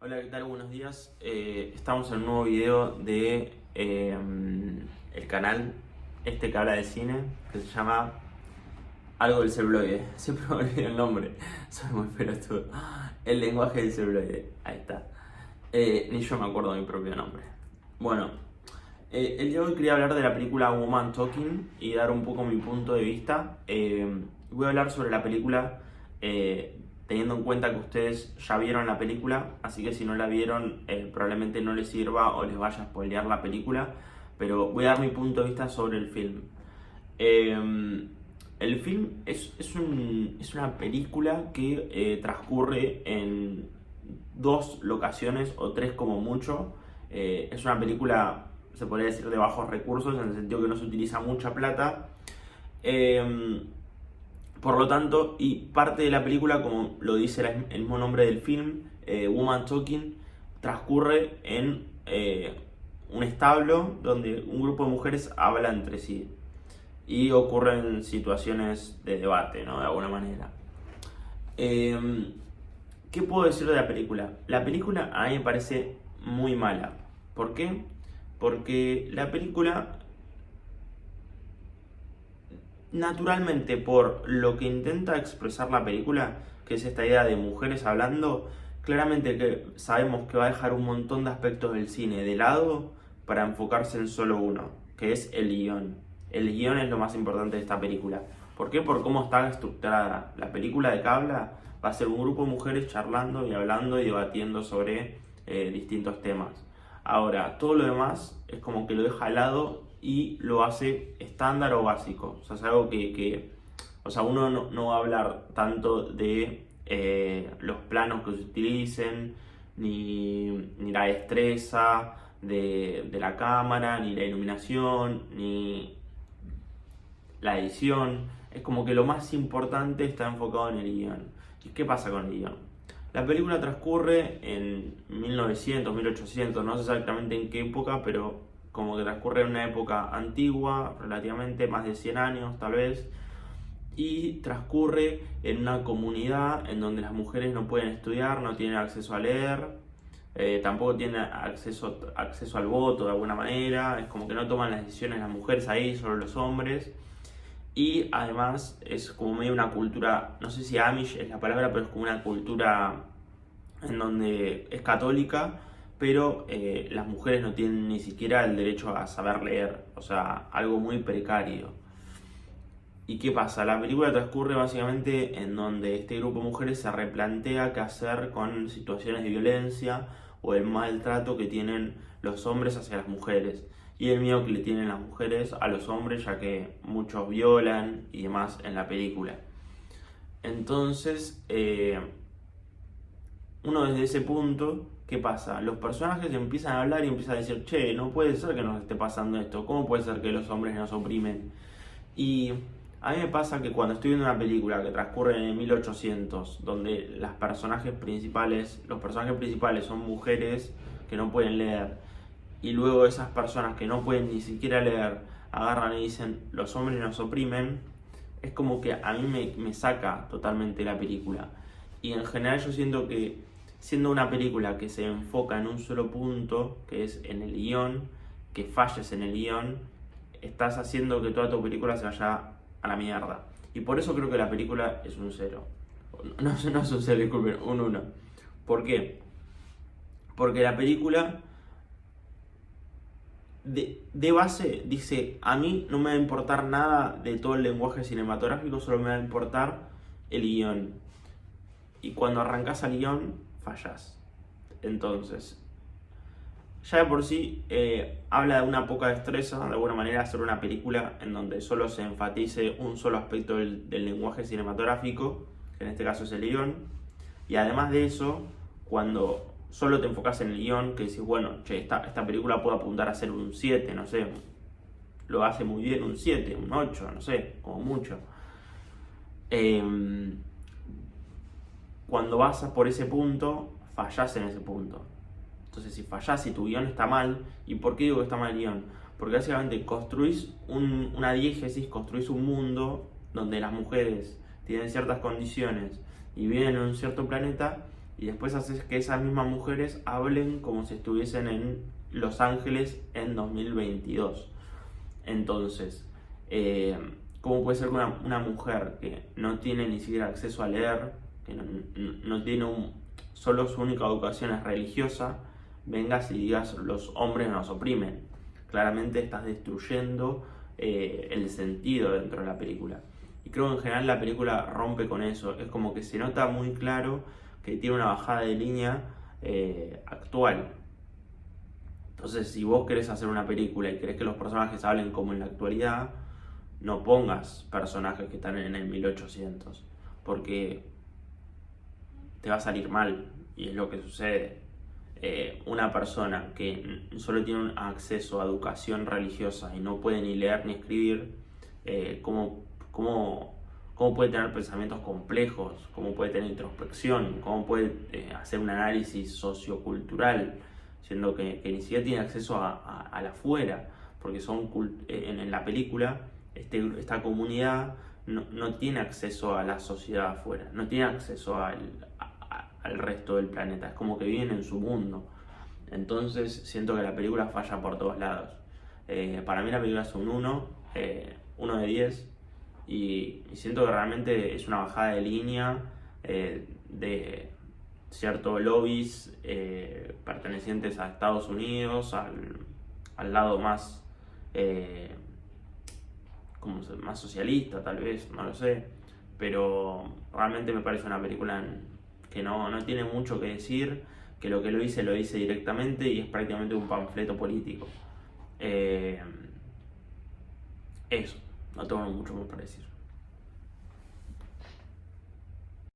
Hola, ¿qué tal? Buenos días. Estamos en un nuevo video de el canal que habla de cine, que se llama algo del celuloide. Siempre me olvido el nombre, soy muy pelotudo. El lenguaje del celuloide, ahí está. Ni yo me acuerdo de mi propio nombre. Bueno, el día de hoy quería hablar de la película Woman Talking y dar un poco mi punto de vista. Voy a hablar sobre la película teniendo en cuenta que ustedes ya vieron la película, así que si no la vieron probablemente no les sirva o les vaya a spoilear la película, pero voy a dar mi punto de vista sobre el film. El film es una película que transcurre en dos locaciones o tres como mucho. Es una película, se podría decir, de bajos recursos, en el sentido que no se utiliza mucha plata. Por lo tanto, y parte de la película, como lo dice el mismo nombre del film, Woman Talking, transcurre en un establo donde un grupo de mujeres habla entre sí y ocurren situaciones de debate, ¿no? De alguna manera. ¿Qué puedo decir de la película? La película a mí me parece muy mala. ¿Por qué? Porque la película, naturalmente, por lo que intenta expresar la película, que es esta idea de mujeres hablando, claramente que sabemos que va a dejar un montón de aspectos del cine de lado para enfocarse en solo uno, que es el guión. El guión es lo más importante de esta película. ¿Por qué? Por cómo está estructurada. La película de que habla va a ser un grupo de mujeres charlando y hablando y debatiendo sobre distintos temas. Ahora, todo lo demás es como que lo deja al lado y lo hace estándar o básico. O sea, es algo o sea, uno no va a hablar tanto de los planos que se utilicen, ni la destreza de la cámara, ni la iluminación, ni la edición. Es como que lo más importante está enfocado en el guión. ¿Y qué pasa con el guión? La película transcurre en 1900, 1800, no sé exactamente en qué época, pero como que transcurre en una época antigua, relativamente más de 100 años tal vez, y transcurre en una comunidad en donde las mujeres no pueden estudiar, no tienen acceso a leer, tampoco tienen acceso al voto de alguna manera, es como que no toman las decisiones las mujeres ahí, solo los hombres. Y además es como medio una cultura, no sé si Amish es la palabra, pero es como una cultura en donde es católica, pero las mujeres no tienen ni siquiera el derecho a saber leer, o sea, algo muy precario. ¿Y qué pasa? La película transcurre básicamente en donde este grupo de mujeres se replantea qué hacer con situaciones de violencia o el maltrato que tienen los hombres hacia las mujeres y el miedo que le tienen las mujeres a los hombres, ya que muchos violan y demás en la película. Entonces, uno desde ese punto, ¿qué pasa? Los personajes empiezan a hablar y empiezan a decir, che, no puede ser que nos esté pasando esto, ¿cómo puede ser que los hombres nos oprimen? Y a mí me pasa que cuando estoy viendo una película que transcurre en el 1800, donde los personajes principales son mujeres que no pueden leer, y luego esas personas que no pueden ni siquiera leer agarran y dicen los hombres nos oprimen, es como que a mí me saca totalmente la película. Y en general yo siento que siendo una película que se enfoca en un solo punto, que es en el guión, que falles en el guión, estás haciendo que toda tu película se vaya a la mierda. Y por eso creo que la película es un 0. No es un 0, disculpen, un 1. ¿Por qué? Porque la película de base dice, a mí no me va a importar nada de todo el lenguaje cinematográfico, solo me va a importar el guión. Y cuando arrancas al guión, fallas. Entonces, ya de por sí habla de una poca destreza, de alguna manera, hacer una película en donde solo se enfatice un solo aspecto del lenguaje cinematográfico, que en este caso es el guión. Y además de eso, cuando solo te enfocas en el guión, que decís, bueno, che, esta película puede apuntar a ser un 7, no sé, lo hace muy bien, un 7, un 8, no sé, como mucho. Cuando vas por ese punto, fallás en ese punto. Entonces, si fallás y tu guión está mal, ¿y por qué digo que está mal el guión? Porque básicamente construís una diégesis, construís un mundo donde las mujeres tienen ciertas condiciones y viven en un cierto planeta, y después haces que esas mismas mujeres hablen como si estuviesen en Los Ángeles en 2022. Entonces, ¿cómo puede ser que una mujer que no tiene ni siquiera acceso a leer, que no tiene solo su única educación es religiosa, vengas y digas los hombres nos oprimen? Claramente estás destruyendo el sentido dentro de la película. Y creo que en general la película rompe con eso. Es como que se nota muy claro que tiene una bajada de línea actual. Entonces, si vos querés hacer una película y querés que los personajes hablen como en la actualidad, no pongas personajes que están en el 1800, porque te va a salir mal, y es lo que sucede. Una persona que solo tiene un acceso a educación religiosa y no puede ni leer ni escribir, ¿cómo puede tener pensamientos complejos? ¿Cómo puede tener introspección? ¿Cómo puede hacer un análisis sociocultural? Siendo que ni siquiera tiene acceso a la afuera, porque en la película esta comunidad no tiene acceso a la sociedad afuera, no tiene acceso al resto del planeta, es como que viven en su mundo. Entonces siento que la película falla por todos lados. Para mí la película es un 1 de 10, y siento que realmente es una bajada de línea de ciertos lobbies pertenecientes a Estados Unidos, al lado más más socialista tal vez, no lo sé, pero realmente me parece una película que no tiene mucho que decir, que lo dice lo dice directamente y es prácticamente un panfleto político. Eso, no tengo mucho más para decir.